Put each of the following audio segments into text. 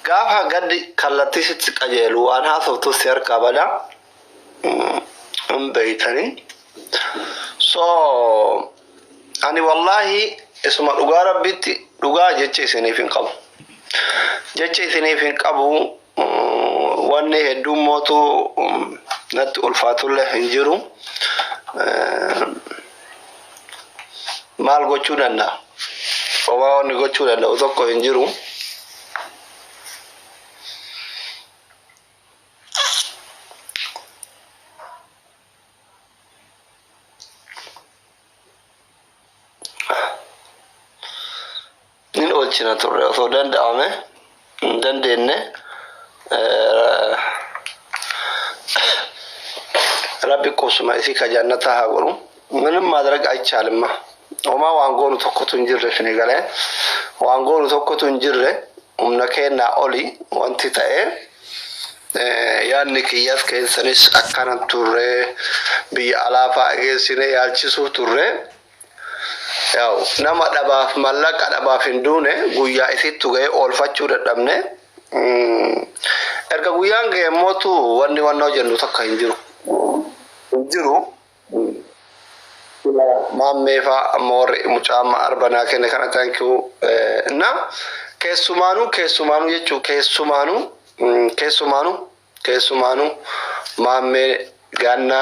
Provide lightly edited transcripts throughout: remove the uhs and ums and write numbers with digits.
gaafa gaddi kallattii sitti qajeelu waan haasoftu si harkaa bada hin beeytanii. So ani wallahi isuma dhugaa rabbitti dhugaa jecha isiniif hin qabu. Jecha isiniif hin qabu wanni heddummotu natti ulfaatullee hin jiru. Maal gochuu danda'a? Obaa wanni gochuu danda'u tokko hin jiru. Nin olchina turre osoo danda'ame hin dandeenye rabbi qubsuma isii ka jannata haa godhu. ምንም ማድረግ አይቻልም። ኦማ ዋንጎኑ ተኮቱ እንጅረ ፍኔጋለ ዋንጎኑ ተኮቱ እንጅረ ኡምነከና ኦሊ ወንቲ ታኤ ያን ክያስ ከሰነስ አካናን ቱሬ ቢያ አላፋ እገሲነ ያልቺሱ ቱሬ ያው ነማ ደባፍ መለቀ ደባፍ እንዱነ ጉያ እሲቱ ገ ኦልፋቹ ደደምነ erga guyan ge motu wanni wanno jendu takka injiru Mammefa amore mucama arbana kene kana thank you na kesumanu jechu kesumanu mamme ganna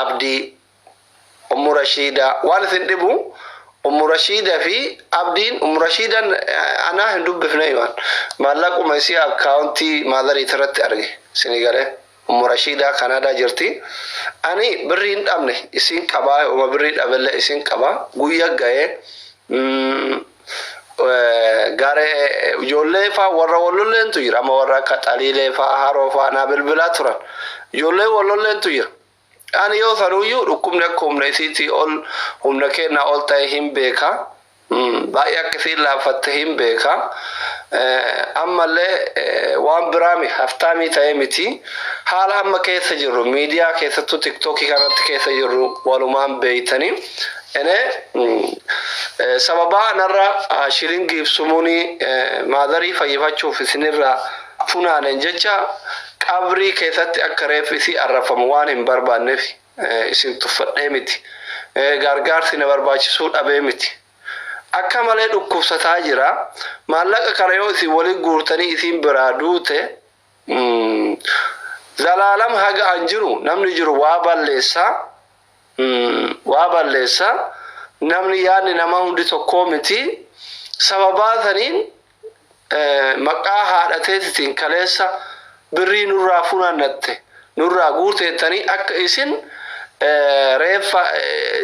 abdi Rashida wan sindibu Rashida fi abdin Rashidan ana hindu bifnaywan malaku masi accounti madari tarat arge sinigale Rashida Canada jirti ani birrin amne isin qaba o birrin abella isin qaba guya gaye gare jolle fa warra wollen tu yira ma warra katalile fa haro fa na bilbila turan jolle wollen tu yira ani yo saruyu dukumne komne siti ol humna kena ol tay himbeka ba yakfi la fatahim beka amale wan brami haftami taymiti hala amma kaysa jiru media kaysa tu tiktok kanat kaysa jiru waluman beytani ene sababa narra shilingi sumuni madari fayifachu fisnira funane jecha qabri kaysati akarefisi arrafam wan barbanefi isin tufademiti gargarsi na barbachisu dabemiti akamale dukkubsata jira malaqa karayo isi wali guurtani isin biraadute zalalam haga anjiru namni jiru wa ballesa namni yani nama hundi tokkomiti sababaatanin maqaa haadhateetiin kaleessa birrii nurraa funaannatte nurraa guurteettanii akka isin reeffa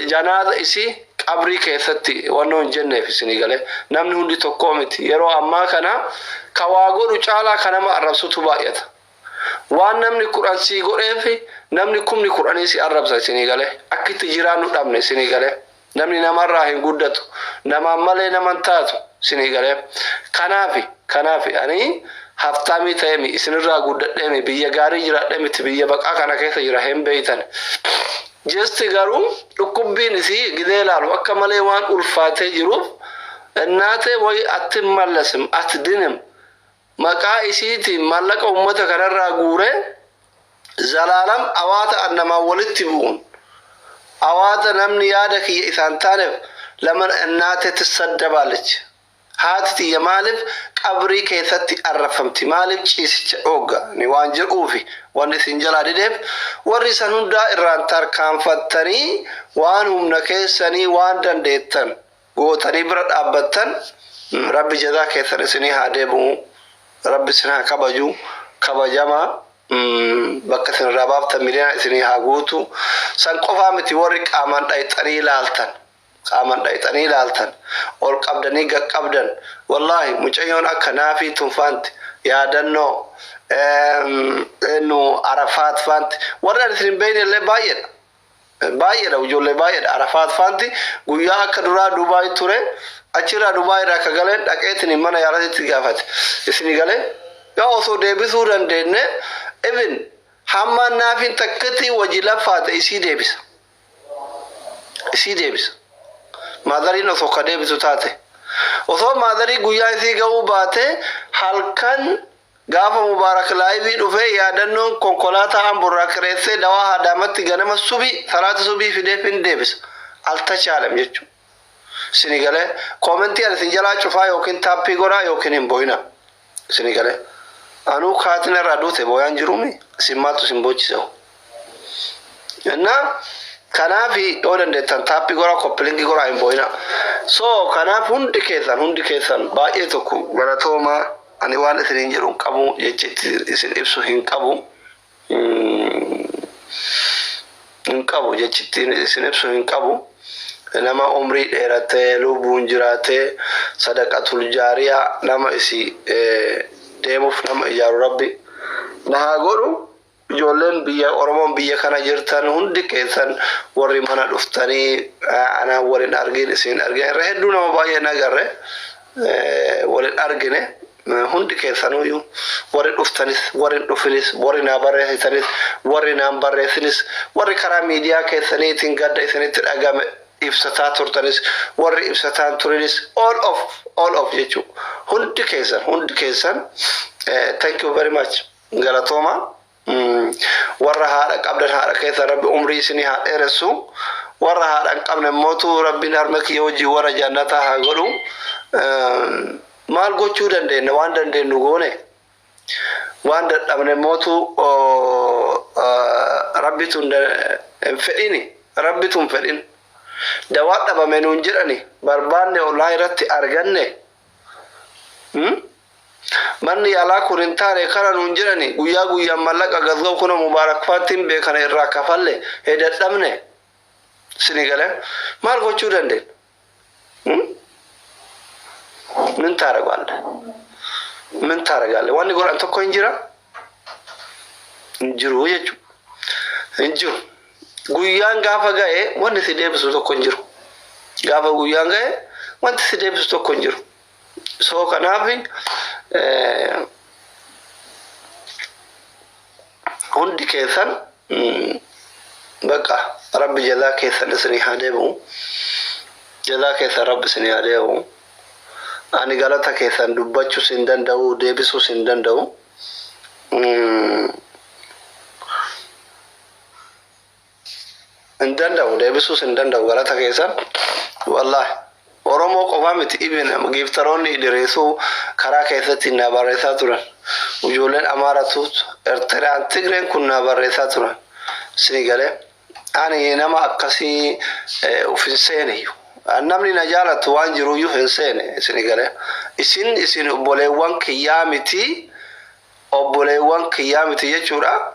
janaada isi qabri keessatti wannoon jenneef isinii gale namni hundi tokkomiti yeroo ammaa kana kawaagodhu caalaa kanama arrabsutu baay'ata waan namni Qur'aan si godheef namni kumni Qur'aanii si arrabsa isinii gale akkitti jiraannu dhabne isinii gale namni namarraa hin guddatu nama malee naman taatu isinii gale kanaafi ani haftami ta'emi isinirraa guddadheemi biyya gaarii jiraadheemiti biyya baqaa kana keessa jira hin beeytan jesti garu dhukkubbiin isii gidee laalu akka malee waan ulfaatee jiruuf እናate way attimmallasim atdinim maqaa isiiti mallaqa ummata kanarraa guure zalaalam awaata annama walitti bu'un awaata namni yaada kiyya isaan taaneef laman እናate tissaddabalech haati ya maalif qabri keessatti arrafamti maalif ciisicha oga ni waan jedhuufi wanni sinjala dideef warri san hunda irraan tarkaanfattanii waan humna keessanii waan dandeettan gootanii bira dhaabbattan rabbi jazaa keessan isinii haa deebi'u rabbi isin haa kabaju kabajama bakka isin irraa baaftan miliyoona isinii haa guutu san qofaa miti warri qaamaan dhayxanii ilaaltan ol qabdanii gaqqabdan wallahi mucayyoon akka naafi tunfaanti yaadanno enu Arafat fanti warra isin beeyne baay'eedha ijoollee baay'eedha Arafat fanti guyyaa akka duraa Dubai ture achirraa Dubai irraa akka galeen dhaqeetiin mana yaalatitti gaafate isinii galee yaa osoo deebisuu dandeenye even hamma naafin takkati waji lafaata isii deebisa maadariin osoo ka deebisu taate osoo maadarii guyyaa isii ga'uu baate halkan gaafa mubaarak laayivii dhufee yaadannoon konkolaataa hamburraa kireessee dawaa haadaamatti ganama subii salaata subii fideef hin deebisa altashaalam jechuudha. Sinigalee koomentii ani isin jalaa cufaa yookiin taappii godhaa yookiin hin boo'ina sinigalee anuu kaatiin irraa duute booyaan jiruumi isin maaltu isin boochise'u innaa kanaaf yoo dandeettan taappii godhaa koppilinkii godhaa hin boo'ina so kanaaf hundi keessan baay'ee tokko galatoomaa ani waan isiniin jedhu hin qabu jechitti isin ibsu hin qabu jechitti isin ibsu hin qabu. Nama umrii dheeratee lubbuun jiraatee sadaqatul jaariyaa nama isi deemuuf nama ijaaru rabbi na haa godhu. Ijoolleen biyya Oromoon biyya kana jirtan hundi keessan warri mana dhuftanii ana waliin argin isin argin irra hedduu nama baay'ee nagarre waliin argine hundi keessanuyyuu warri dhuftanis warri dhufinis warri naa barreessitanis warri naan barreessinis warri karaa miidiyaa keessaniitiin gadda isinitti dhagame ibsataa turtanis warri ibsataan turinis all of jechuudha hundi keessan thank you very much galatooma warra haadha qabdan haadha keessa rabbi umrii isinii haa dheeressu warra haadha hin qabne mootu rabbiin harma kiyya wajjin warra jannataa haa godhu maal gochuu dandeenya waan dandeenyu goone waan dadhabne mootu rabbituun fedhin dawaa dhabame nuun jedhani barbaanne ollaa irratti arganne manni yaalaa kun hin taane kana nuun jedhani guyyaa guyyaan mallaqa gazga'u kuna mubaarakfaattiin beekana irraa kafalle dadhabne sinigale maal gochuu dandeenya min taaragalle wanni godhan tokko hin jiru jechuudha hin jiru. Guyyaan gaafa ga'e wanti si deebisu tokko hin jiru. Gaafa guyyaan ga'e wanti si deebisu tokko hin jiru. So kanaaf hundi keessan bakka rabbi jalaa keessan isinii haa deebi'u. Jalaa keessan rabbi isinii haa deebi'u. Ani galata keessan dubbachuus hin danda'u deebisuus hin danda'u. hin danda'u galata keessan wallahi Oromoo qofaa miti ibin giftaroonni idiriisuu karaa keessatti na barreessaa turan ijoolleen Amaaratuut Eertiraan Tigreen kun na barreessaa turan sinigalee ani nama akkasii ufin seene namni na jaalatu waan jiruyyuu hin seene sinigalee isin obboleewwan kiyyaa miti jechuudha.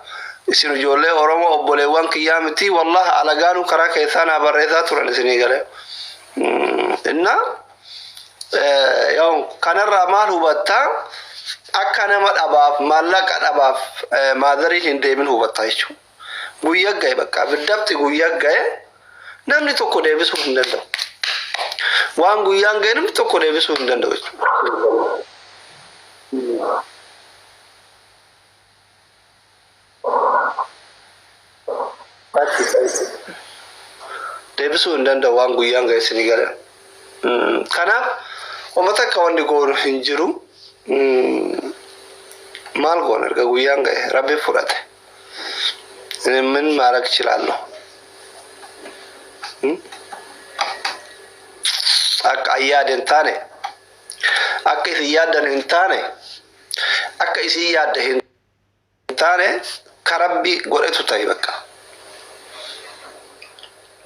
Isin ijoollee Oromoo obboleewwan kiyyaa miti wallahi alagaanu karaa keessaa na barreessaa turan isinii galee inna kanarraa maal hubattaa akka nama dhabaaf maallaqa dhabaaf maadarii hin deemin hubattaa jechuudha. Guyyaa ga'e bakka biddabti guyyaa ga'e namni tokko deebisuu hin danda'u. Waan guyyaan ga'e namni tokko deebisuu hin danda'u jechuudha. Deebisuu hin danda'u waan guyyaan ga'e isinii galee. Kanaaf uummata akka wanni goonu hin jiru. Maal goona erga guyyaan ga'e rabbi fudhate. Min maarak ichilaallo. Akka ayyaada hin taane akka isin yaaddan hin taane akka isin yaadda hin taane karabbi godhetu ta'e bakka.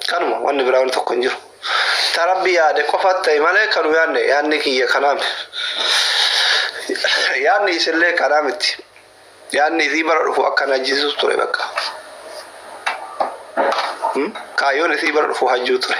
Kanuma wanni biraa wanni tokko hin jiru. Tarabbi yaade qofa ta'e malee kanu yaadni kiyya kanaa yaadni isillee kanaa miti. Yaadni isii bara dhufu akka najjisuus ture bakka. Kaayyoon isii bara dhufu hajjuu ture.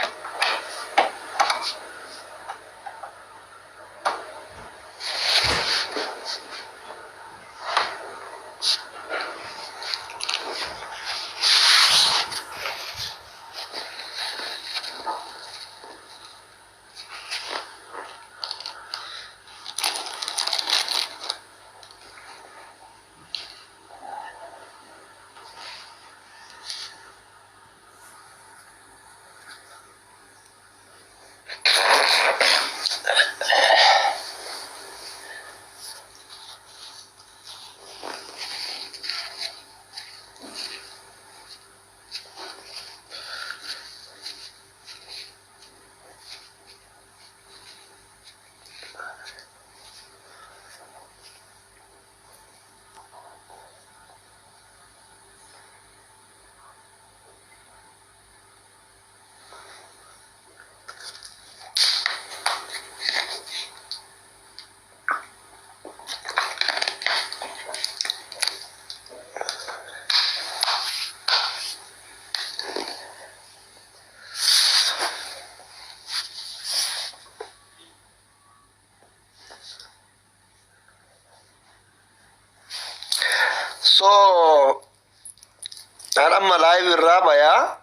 الرابع يا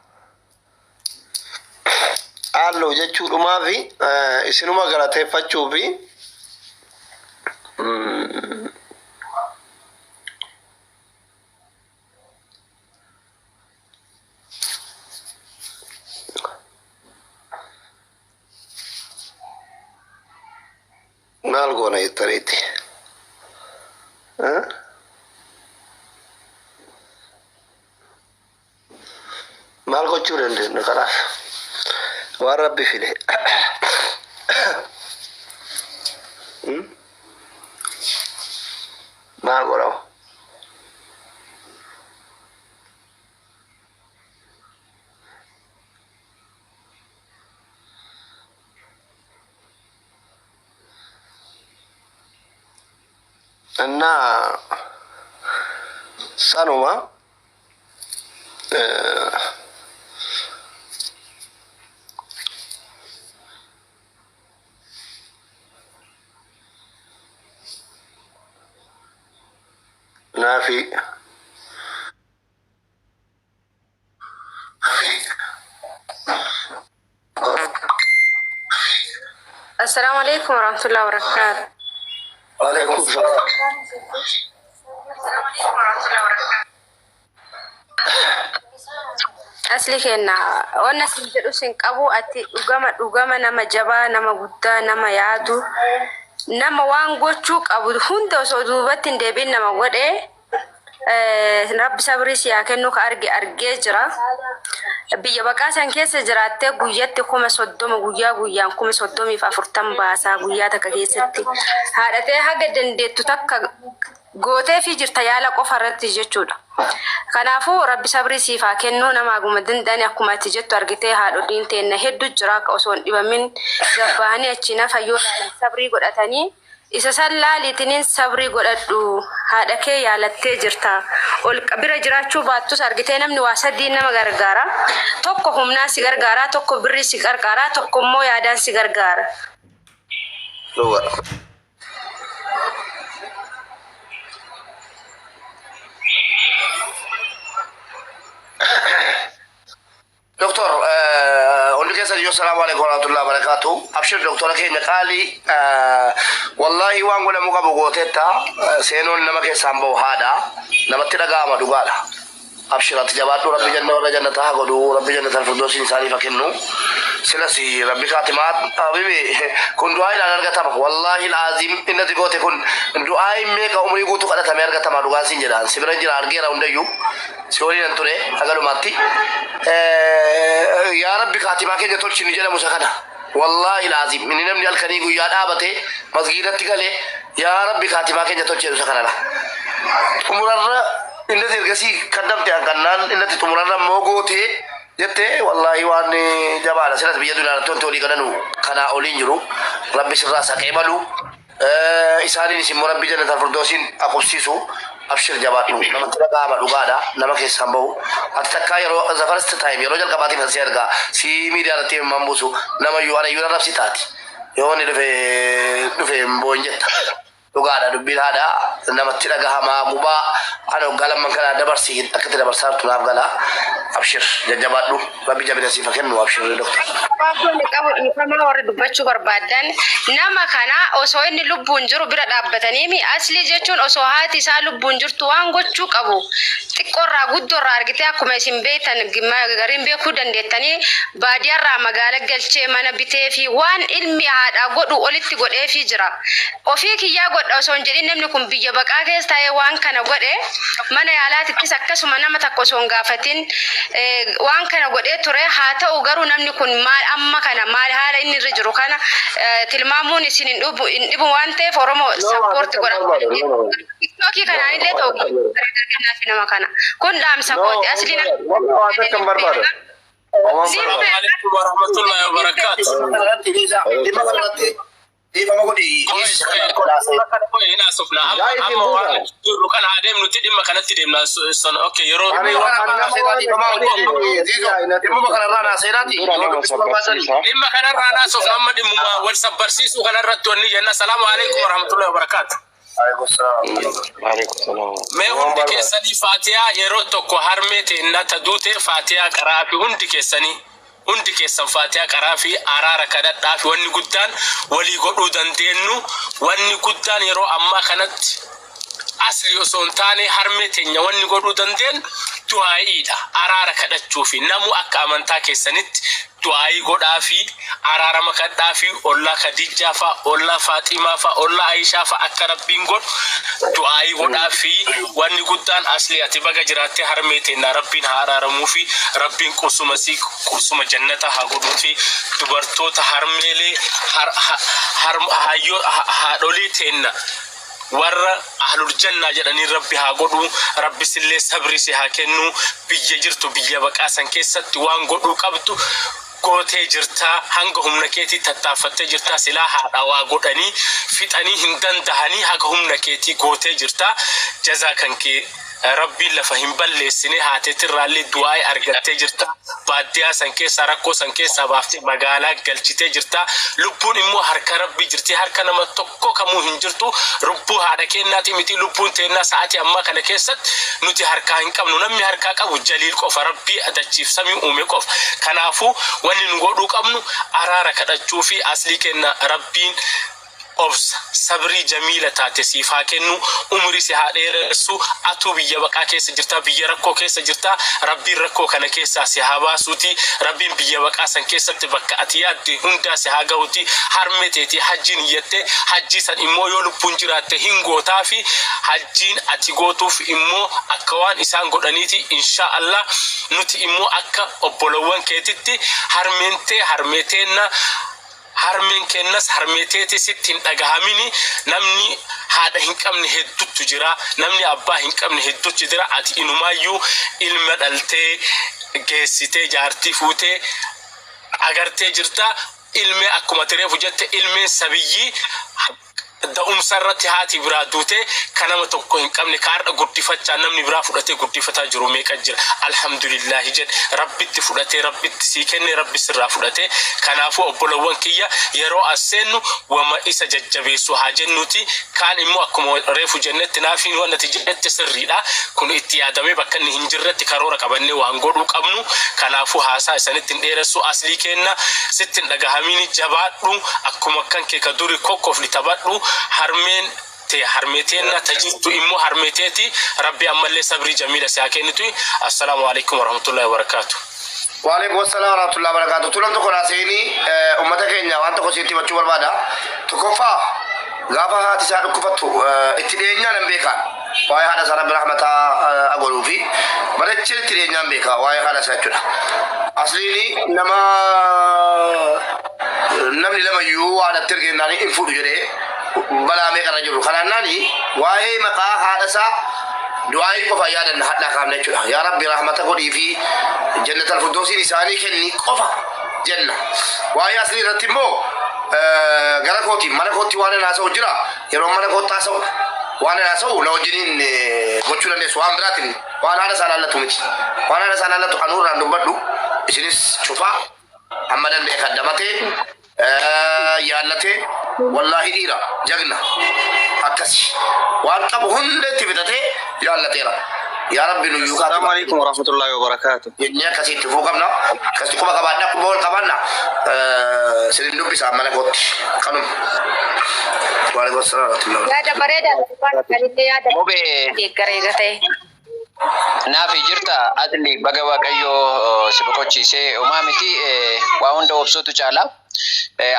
قالوا جتشو ما في اسنو ما قرأت فتشو في ما لقونا يتريتي ها ما لقوا تشورن خلاص وربي في له ما لقوا أنا سانوما نافي السلام عليكم ورحمة الله وبركاته. وعليكم السلام. أصلي كنا وانا سنجدو سنقبو أتي أقام نما جبا نما قدا نما يادو نما وانغو تشوك أبو هندو سودوبات ديبين نما ودي رب سبريس يا كنوك أرجي جرا biyya baqaasan keessa jiraattee guyyaatti 30 guyyaan 30 afurtan baasaa guyyaa takka keessatti haadhatee haga dandeettu takka gootee fi jirta yaala qofa irratti jechuudha. Kanaafuu rabbi sabrii siifaa kennuu nama guma danda'ani akkuma itti jettu argitee haadholiin teenna hedduu jira akka osoo hin dhibamin gabbaanii achi nafa yoo sabrii godhatanii isa sallaaliitiniin sabrii godhadhu haadha kee yaalattee jirta ol bira jiraachuu baattus argitee namni waa sadii nama gargaara tokko humnaa si gargaara tokko birrii si gargaara tokko immoo yaadaan si gargaara. دكتور السلام عليكم ورحمة الله وبركاته. أبشر دكتور كي نقالي والله وانقول مقابل قوتتا سينون نمك سامبو هذا نمت رقامة دوغالا أبشر أتجابات ربي جنة ولا جنة هاقودو ربي جنة الفردوس إنساني فكنو سلسي ربي خاتمات حبيبي كن دعاء لا نرغتما والله العظيم إن تقوت كن دعاء ميك عمري قوتو قد تمرغتما دوغا سنجران سبرن جران أرغير أنديو سوري ننتوري أقلو ماتي يا ربي خاتمة كي جتول شنو جل مسخنا والله العظيم من نمني الكنيجو يا دابته مسجدتي كله يا ربي خاتمة كي جتول شنو مسخنا لا مرة إن ترجسي كدم تأكلنا إن تمرنا موجوده جت والله واني جبارة سلسة بيدنا تونتولي كنانو كنا أولين جرو ربي سراسا كيمالو إساني نسيم ربي جنة الفردوسين أقصيسو أبشر جبارة نما تلقى عمل وقادا نما كيسامبو أتذكر يرو زفرست تايم يرو جل كباتي فسيرجا سي ميديا رتيم مامبوسو نما يوانا يوانا نفسي تاتي يواني دفع بونجت وقادا دبيل هذا نما تلقى هما مبا أنا قال من كلا دبر سيد أكتر دبر صار تناف قلا أبشر جبارة ربي جبنا سيفا كنو أبشر دكتور كما ورد بچو بربادن نما كنا أسوين لبون جرو برد أبتني مي أصلي جتون أسوهاتي سالو بونجر توان غوچوك أبو تكور راغود دور أرجتها كم سيمبيتن جما غريم بيكودن دتني بعديا رامعالك جلشة منا بيتفي وان علمي هذا أقول أولي تقول إيه في جرا وفيك يا قول أسون جرين نملكم بيجابك أكيد تاي وان كنا قول إيه mana yaalati kisakkasu mana takko son gaafatin waan kana godhe ture haata ugaru namni kun maal amma kana maal haala inni rijiru kana tilmaamuun isin dhibu waan ta'eef oromo support godhan tiktoki kana illee ta'u gargaarinaaf nama kana kun dhaamsa kooti aslina السلام عليكم ورحمة الله وبركاته. إيه فما قولي هنا سفنا أما كان هذا من تدي ما كانت تدي من سن أوكي يرو لما كان رانا سيراتي لما كان رانا سفنا ما دي مما والسبرسيس وكان رتوني جنا السلام عليكم ورحمة الله وبركاته Mee hundi keessanii Faatiyaa yeroo tokko harmeete innata duute Faatiyaa qaraa fi hundi keessan Faatiyaa qaraa fi araara kadhadhaa fi wanni guddaan walii godhuu dandeenyu wanni guddaan yeroo ammaa kanatti asli osoo hin taane harmee teenya wanni godhuu dandeenyu du'aa'iidha. Araara kadhachuu fi namu akka amantaa keessanitti du'aa'ii godhaa fi araarama kadhaa fi ollaa Khadijaa fa'a, ollaa Faaximaa fa'a, ollaa Aishaa fa'a akka Rabbiin godhu du'aa'ii godhaa fi wanni guddaan asli ati baga jiraattee harmee teenya Rabbiin haa araaramuu fi Rabbiin qusuma jannata haa godhuu fi dubartoota harmeelee haadholii teenya warra ahlul janna jedhanii Rabbi haa godhu Rabbi sillee sabri si haa kennu biyya jirtu biyya baqaasan keessatti waan godhuu qabdu gootee jirta hanga humna keetii tattaaffattee jirta silaa haadha waa godhanii fixanii hin dandahanii hanga humna keetii gootee jirta jazaa kan kee Rabbi lafa hin balleessine haateetirraallee du'aa argattee jirta baadiyyaa san keessa rakkoo san keessa baaftee magaalaa galchitee jirta lubbuun immoo harka Rabbi jirti harka nama tokko kamuu hin jirtu lubbuu haadha keenyaati miti lubbuun teennaa sa'aatii ammaa kana keessatti nuti harkaa hin qabnu namni harkaa qabu jaliil qofa Rabbi adachiif samii uume qofa kanaafuu wanni nu godhuu qabnu araara kadhachuu fi aslii kenna Rabbiin obsa sabri jamiila taate siifaa kennu umri si haa dheeressu atu biyya baqaa keessa jirta biyya rakkoo keessa jirta Rabbiin rakkoo kana keessa si haa baasuuti Rabbiin biyya baqaa san keessatti bakka ati yaadde hundaa si haa gahuuti harmee teetii hajjiin iyyatte hajjii san immoo yoo lubbuun jiraatte hin gootaa fi hajjiin ati gootuuf immoo akka waan isaan godhaniiti insha Allah nuti immoo akka obbolowwan keetitti harmeeteenna harmeen kennas harmeeteeti sittiin dhagahamini namni haadha hin qabne hedduutu jira namni abbaa hin qabne hedduutu jira ati inumaayyuu ilma dhaltee geessitee jaartii fuutee agartee jirta ilmee akkuma tireefu jette ilmeen sabiyyii da'umsa irratti haati biraa duute kanama tokko hin qabne kaardha guddifachaa namni biraa fudhatee guddifataa jiru meeqa jira alhamdulillah jedhe rabbitti fudhatee rabbitti sii kenne rabbi sirraa fudhatee kanaafuu obbolowwan kiyya yeroo aseennu wama isa jajjabeessu haa jennuti kaan immoo akkuma reefu jennetti naafiin wannati jette sirriidha kun itti yaadamee bakka inni hin jirretti karoora qabannee waan godhuu qabnu kanaafuu haasaa isanitti hin dheeressu aslii kenna sittin dhagahamiini jabaadhu akkuma kan kee ka duri kokkofni taphadhu harmeeteenna tajirtu immoo harmeeteeti Rabbi ammallee sabrii jamiila si haa kennitu assalamu alaikum warahmatullahi wabarakatuh wa alaikum assalam warahmatullahi wabarakatuh tulan tokko raaseeni ummata keenya waan tokko sitti himachuu barbaada tokkoffaa gaafa haati isaa dhukkufattu itti dhiyeenyaan hin beekan waa'ee haadha isaa Rabbi rahmataa godhuu fi bareechee itti dhiyeenyaan beeka waa'ee haadha isaa jechuudha asliini namni lamayyuu haadhatti ergennaanii hin fuudhu jedhee balaa meeqarra jiru kanaannaani waa'ee maqaa haadha isaa du'aa'ii qofa yaadanna hadhaa kaafna jechuudha yaa Rabbi rahmata godhii fi jannatal firdoosiin isaanii kenni qofa jenna waa'ee aslii irratti immoo gara kootiin mana kootti waan haasa'u jira yeroo mana kootti haasa'u waan haasa'u na wajjiniin gochuu dandeessu waan biraatiin waan haadha isaa laallatu miti waan haadha isaa laallatu anuurraan dubbadhu isinis cufaa amma danda'e kaddamatee yaallate wallahi dhiira jagna akkasi waan qabu hundetti bitatee yaallateera yaa Rabbi nu yuukaa Assalamu alaikum warahmatullahi wabarakatuh jennee akkasitti fuu qabna akkasitti quba qabaadha quba wal qabanna sinin dubbisa mana kootti kanum waalaikum assalam warahmatullahi yaada bareedaa kanillee yaada deeggareera ta'e naafi jirta adli baga waaqayyo si boqochiisee uumaa miti waa hunda obsuutu caala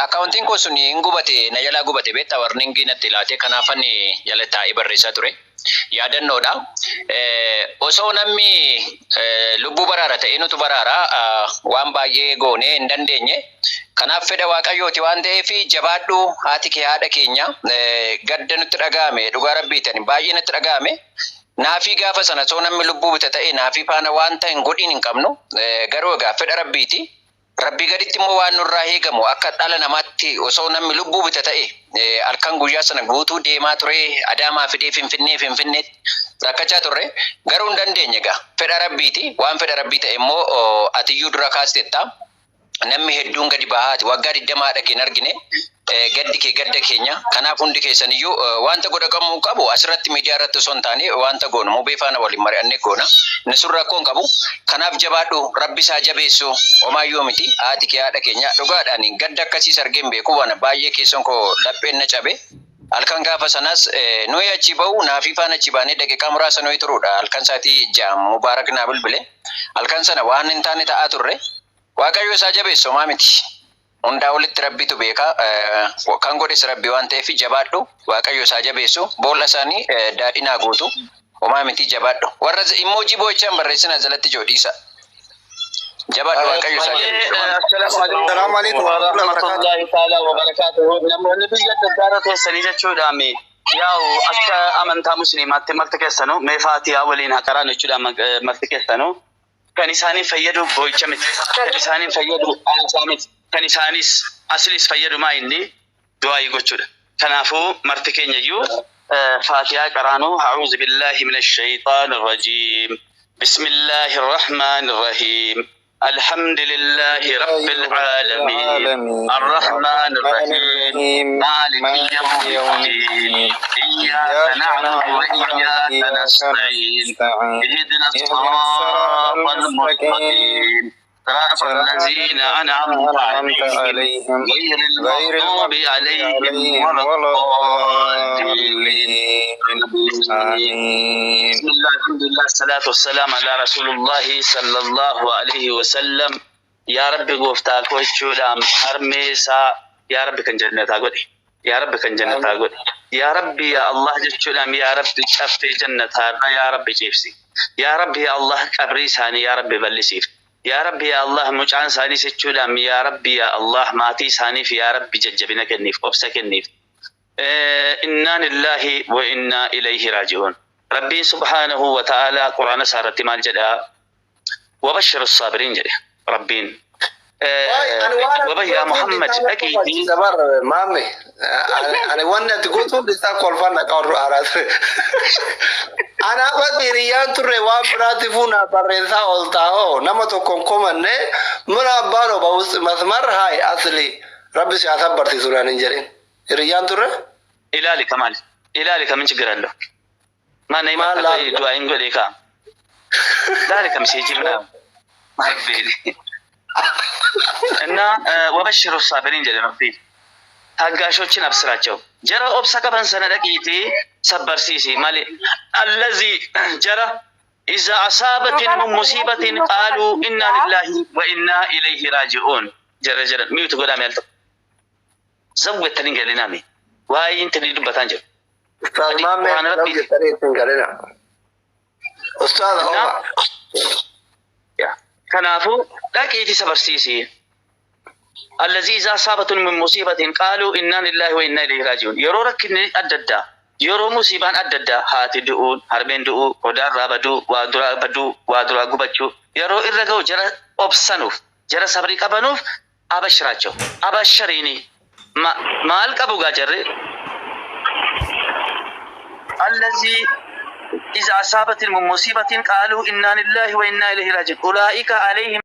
akkaawuntiin kun sun hin gubate na jalaa gubate beektaa warningi natti laatee kanaafan jala taa'ee barreessaa ture yaadannoodha osoo namni lubbuu baraara ta'ee nutu baraara waan baay'ee goonee hin dandeenye kanaaf fedha waaqayyooti waan ta'eef jabaadhu haati kee haadha keenya gadda nutti dhaga'ame dhugaa rabbiitiin baay'ee nutti dhaga'ame naafi gaafa sana osoo namni lubbuu bita ta'e naafi faana waan ta'e hin godhin hin qabnu garuu egaa fedha rabbiiti Rabbi gaditti immoo waan nurraa eegamu akka dhala namaatti osoo namni lubbuu bita ta'e halkan guyyaa sana guutuu deemaa ture Adaamaa fidee Finfinnee rakkachaa turre garuu hin dandeenye egaa fedha rabbiiti waan fedha rabbii ta'e immoo atiyyuu dura kaastetta namni hedduun gadi bahaati waggaa 20 dhaqeen argine gaddi kee gadda keenya kanaaf hundi keessan iyyuu wanta godhamu qabu asirratti miidiyaa irratti osoo hin taane wanta goonu mubee faana waliin mari'annee goona inni sun rakkoon qabu kanaaf jabaadhu rabbi isaa jabeessu homaayyoo miti haati kee haadha keenya dhugaadhaan gadda akkasiis argeen beeku waan baay'ee keessan koo lapheen na cabe halkan gaafa sanas nuyi achi bahu naafi faana achi baanee daqiiqaa muraasa nuyi turuudha halkan saatii jaam mubaarak naa bilbile halkan sana waan hin taane ta'aa turre waaqayyo isaa jabeessu homaa miti. Hundaa walitti rabbitu beeka kan godhes rabbi waan ta'eef jabaadhu waaqayyo isaa jabeessu boolla isaanii daadhinaa guutu homaa miti jabaadhu warra immoojii boo'ichaan barreessina jalatti joodhiisa jabaadhu waaqayyo isaa jabeessu. Assalamu alaikum warahmatullahi ta'ala wabarakatuh. Namoonni biyya daddaara keessanii jechuudhaan yaa'u akka amantaa musliimaatti marti keessanuu mee faatiyaa waliin haqaraan jechuudhaan marti keessanuu kan isaanii fayyadu boo'icha miti kan isaanii fayyadu aasaa miti. Kan isaanis asilis fayyaduma inni du'aa gochuudha. Kanaafuu marti keenya iyyuu faatiyaa qaraanuu a'uuzu billahi minash shaytaanir rajiim. Bismillahir rahmaanir rahiim. Alhamdulillahi rabbil aalamiin. Arrahmaanir rahiim. Maalikil yawmiddin. Iyyaaka na'budu wa iyyaaka nasta'iin. Ihdinas siraatal mustaqiim. صراط الذين أنعمت عليهم غير المغضوب عليهم ولا الضالين. بسم الله الحمد لله الصلاة والسلام على رسول الله صلى الله عليه وسلم. يا رب قفتاك وشولام حرميسا يا رب كان جنة أقول يا رب كان جنة أقول يا رب يا الله جشولام يا رب شفي جنة يا رب جيفسي يا رب يا الله كبريساني يا رب بلسيف يا رب يا الله مجان ساني سجودام يا رب يا الله ماتي ساني في يا رب ججبنا كنيف أبسا كنيف إنا لله وإنا إليه راجعون. ربي سبحانه وتعالى قرآن سارة مال جدا وبشر الصابرين جدا ربين وبيا محمد أكيد زبر مامي أنا وانا تقولون لسا كولفانا كورو أراس أنا أقول ريان ترى وابراتفونا بريسا أولتاهو نما تكون كومن مرابانو باوس مسمار هاي أصلي ربي سياسة برتي سورة نجرين ريان ترى إلالي كمال إلالي كمن شكرا ما نيما تقول دعائن قوليكا ذلك مسيجي منا مربيني إن وبشر الصابرين جل ربي هاجاشوتشين أبصراچو جرى أبصك بن سنة دقيقتي صبر سيسي مالي الذي جرى إذا أصابت من مصيبة قالوا إنا لله وإنا إليه راجعون جرى ميوت قول أمي ألتو زوجة تنين قال لنا واي انت اللي دبتان جل أستاذ مامي زوجة تنين قال لنا أستاذ عمر كنافو دقيقتي صبر سيسي الذي إذا أصابت من مصيبة قالوا إنا لله وإنا إليه راجعون يرو ركني أددا يرو مصيبان أددا هاتي دؤون هربين دؤو ودار رابدو وادرا بدو وادرا غبچو يرو إرغو جرى أبسنوف جرى صبري قبنوف أبشراچو أبشريني ما القبو غاجر الذي إذا أصابت من مصيبة قالوا إنا لله وإنا إليه راجعون أولئك عليهم